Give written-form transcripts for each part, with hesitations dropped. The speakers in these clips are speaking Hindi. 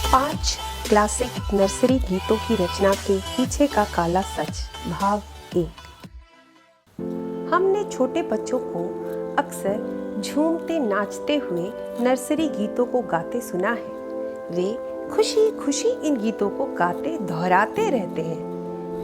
5 क्लासिक नर्सरी गीतों की रचना के पीछे का काला सच भाग 1। हमने छोटे बच्चों को अक्सर झूमते नाचते हुए नर्सरी गीतों को गाते सुना है। वे खुशी खुशी इन गीतों को गाते दोहराते रहते हैं।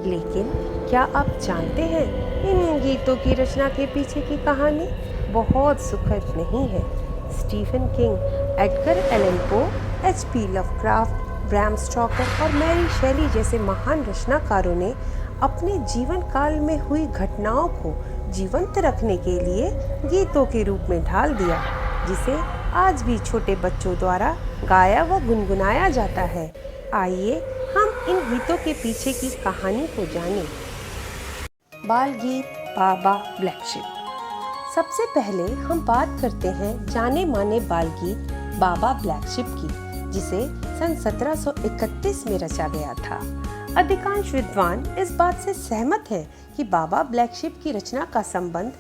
लेकिन क्या आप जानते हैं इन गीतों की रचना के पीछे की कहानी बहुत सुखद नहीं है। Stephen King, Edgar Allan Poe, HP. Lovecraft, Bram Stoker और मैरी शेली जैसे महान रचनाकारों ने अपने जीवन काल में हुई घटनाओं को जीवंत रखने के लिए गीतों के रूप में ढाल दिया, जिसे आज भी छोटे बच्चों द्वारा गाया व गुनगुनाया जाता है। आइए हम इन गीतों के पीछे की कहानी को जानें। बाल गीत बाबा ब्लैक शिप। सबसे पहले हम बात करते हैं जाने माने बाल गीत बाबा ब्लैक शिप की, जिसे सन 1731 में रचा गया था। अधिकांश विद्वान इस बात से सहमत हैं कि बाबा ब्लैक शिप की रचना का संबंध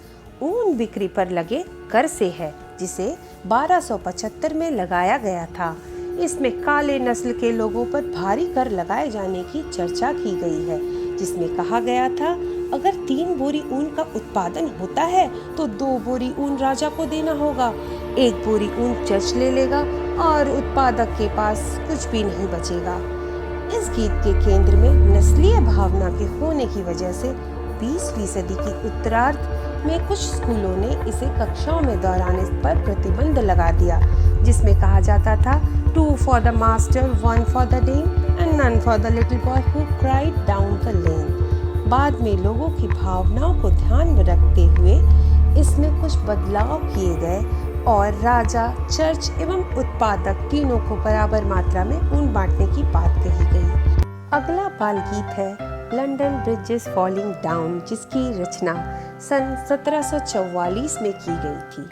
ऊन बिक्री पर लगे कर से है, जिसे 1275 में लगाया गया था। इसमें काले नस्ल के लोगों पर भारी कर लगाए जाने की चर्चा की गई है, जिसमें कहा गया था अगर 3 बोरी ऊन का उत्पादन होता है तो 2 बोरी ऊन राजा को देना होगा, 1 बोरी ऊन चर्च ले लेगा और उत्पादक के पास कुछ भी नहीं बचेगा। इस गीत के केंद्र में नस्लीय भावना के होने की वजह से 20वीं सदी की उत्तरार्ध में कुछ स्कूलों ने इसे कक्षाओं में दोहराने पर प्रतिबंध लगा दिया, जिसमें कहा जाता था 2 for the master, 1 for the dame and none for the little boy who cried down the lane। बाद में लोगों की भावनाओं को ध्यान में रखते हुए इसमें कुछ बदलाव किए गए और राजा, चर्च एवं उत्पादक तीनों को बराबर मात्रा में ऊन बांटने की बात कही गई। अगला बाल गीत है London bridge is falling down, जिसकी रचना सन 1744 में की गई थी।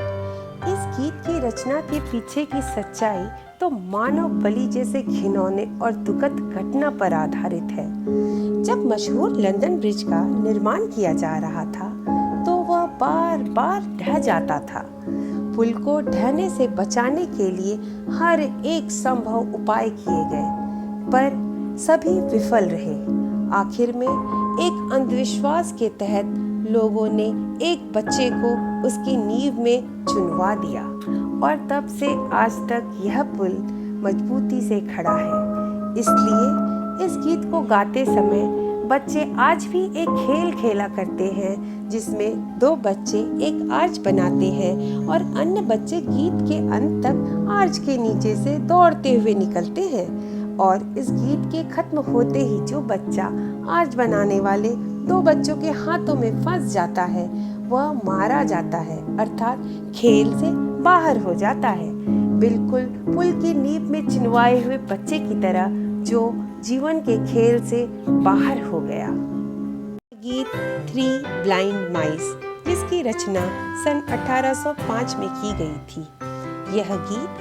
इस गीत की रचना के पीछे की सच्चाई तो मानव बलि जैसे घिनौने और दुखद घटना पर आधारित है। जब मशहूर लंदन ब्रिज का निर्माण किया जा रहा था तो वह बार बार ढह जाता था। पुल को ढहने से बचाने के लिए हर एक संभव उपाय किए गए, पर सभी विफल रहे। आखिर में एक अंधविश्वास के तहत लोगों ने एक बच्चे को उसकी नींव में चुनवा दिया और तब से आज तक यह पुल मजबूती से खड़ा है। इसलिए इस गीत को गाते समय बच्चे आज भी एक खेल खेला करते हैं, जिसमें 2 बच्चे एक आर्च बनाते हैं और अन्य बच्चे गीत के अंत तक आर्च के नीचे से दौड़ते हुए निकलते हैं और इस गीत के खत्म होते ही जो बच्चा आर्च बनाने वाले 2 बच्चों के हाथों में फंस जाता है वह मारा जाता है, अर्थात खेल से बाहर हो जाता है, बिल्कुल पुल की नींव में चिनवाए हुए बच्चे की तरह जो जीवन के खेल से बाहर हो गया। गीत 3 ब्लाइंड माइस, जिसकी रचना सन 1805 में की गई थी। यह गीत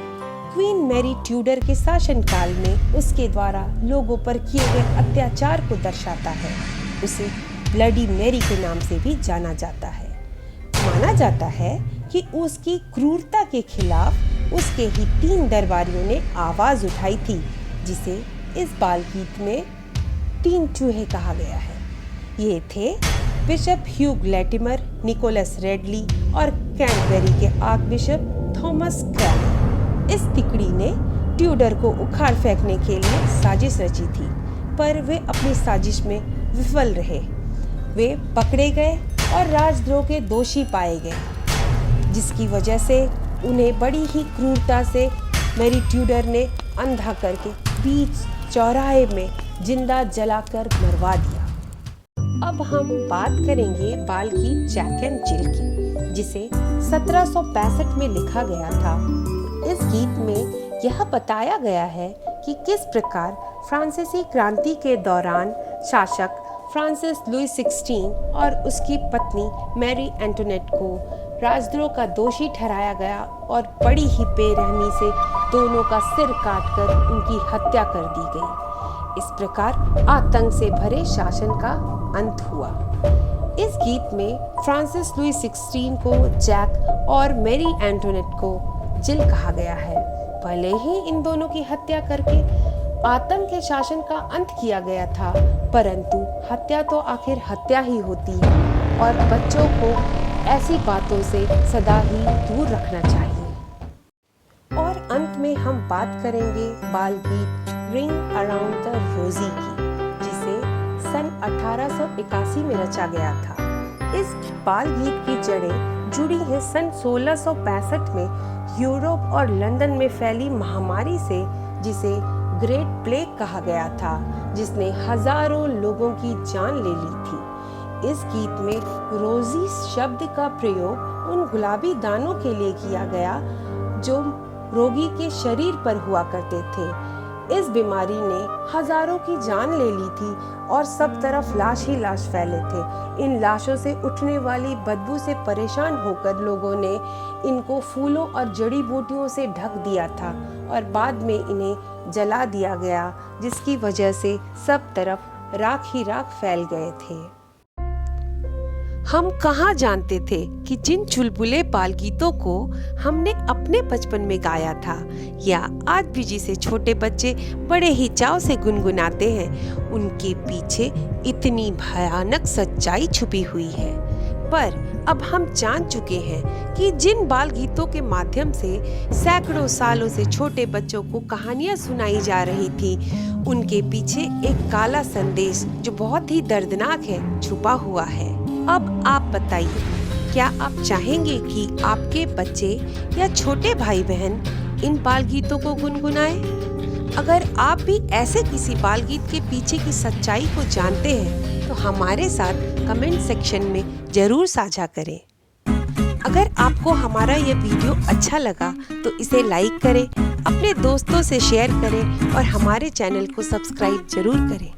क्वीन मैरी ट्यूडर के शासनकाल में उसके द्वारा लोगों पर किए गए अत्याचार को दर्शाता है। उसे ब्लडी मैरी के नाम से भी जाना जाता है। माना जाता है कि उसकी क्रूरता के खिलाफ उसके ही 3 दरबारियों ने आवाज उठाई थी, जिसे इस बाल गीत में 3 चूहे कहा गया है। ये थे bishop Hugh Latimer, Nicholas Ridley और कैंटरबरी के आर्क बिशप थॉमस क्रैमर। इस तिकड़ी ने ट्यूडर को उखाड़ फेंकने के लिए साजिश रची थी, पर वे अपनी साजिश में विफल रहे। वे पकड़े गए और राजद्रोह के दोषी पाए गए, जिसकी वजह से उन्हें बड़ी ही क्रूरता से मैरी ट्यूडर ने अंधा करके बीच चौराहे में जिंदा जलाकर मरवा दिया। अब हम बात करेंगे बाल गीत जैक एंड जिल की, जिसे 1765 में लिखा गया था। इस गीत में यह बताया गया है कि किस प्रकार फ्रांसीसी क्रांति के दौरान शासक फ्रांसिस लुई 16 और उसकी पत्नी मैरी एंटोनेट को राजद्रोह का दोषी ठहराया गया और बड़ी ही बेरहमी से दोनों का सिर काटकर उनकी हत्या कर दी गई। इस प्रकार आतंक से भरे शासन का अंत हुआ। इस गीत में फ्रांसिस लुई 16 को जैक और मैरी एंटोनेट को जिल कहा गया है। भले ही इन दोनों की हत्या करके आतंक के शासन का अंत किया गया था, परंतु हत्या तो आखिर हत्या ही होती है और बच्चों को ऐसी बातों से सदा ही दूर रखना चाहिए। और अंत में हम बात करेंगे बाल गीत रिंग अराउंड द रोजी की, जिसे सन 1881 में रचा गया था। इस बाल गीत की जड़ें जुड़ी हैं सन 1665 में यूरोप और लंदन में फैली महामारी से, जिसे ग्रेट प्लेग कहा गया था, जिसने हजारों लोगों की जान ले ली थी। इस गीत में रोजी शब्द का प्रयोग उन गुलाबी दानों के लिए किया गया जो रोगी के शरीर पर हुआ करते थे। इस बीमारी ने हजारों की जान ले ली थी और सब तरफ लाश ही लाश फैले थे। इन लाशों से उठने वाली बदबू से परेशान होकर लोगों ने इनको फूलों और जड़ी बूटियों से ढक दिया था और बाद में इन्हें जला दिया गया, जिसकी वजह से सब तरफ राख ही राख फैल गए थे। हम कहाँ जानते थे कि जिन चुलबुले बाल गीतों को हमने अपने बचपन में गाया था या आज भी जिसे छोटे बच्चे बड़े ही चाव से गुनगुनाते हैं, उनके पीछे इतनी भयानक सच्चाई छुपी हुई है। पर अब हम जान चुके हैं कि जिन बाल गीतों के माध्यम से सैकड़ों सालों से छोटे बच्चों को कहानियां सुनाई जा रही थी, उनके पीछे एक काला संदेश जो बहुत ही दर्दनाक है छुपा हुआ है। अब आप बताइए, क्या आप चाहेंगे कि आपके बच्चे या छोटे भाई बहन इन बाल गीतों को गुनगुनाएं? अगर आप भी ऐसे किसी बाल गीत के पीछे की सच्चाई को जानते हैं तो हमारे साथ कमेंट सेक्शन में जरूर साझा करें। अगर आपको हमारा ये वीडियो अच्छा लगा तो इसे लाइक करें, अपने दोस्तों से शेयर करें और हमारे चैनल को सब्सक्राइब जरूर करें।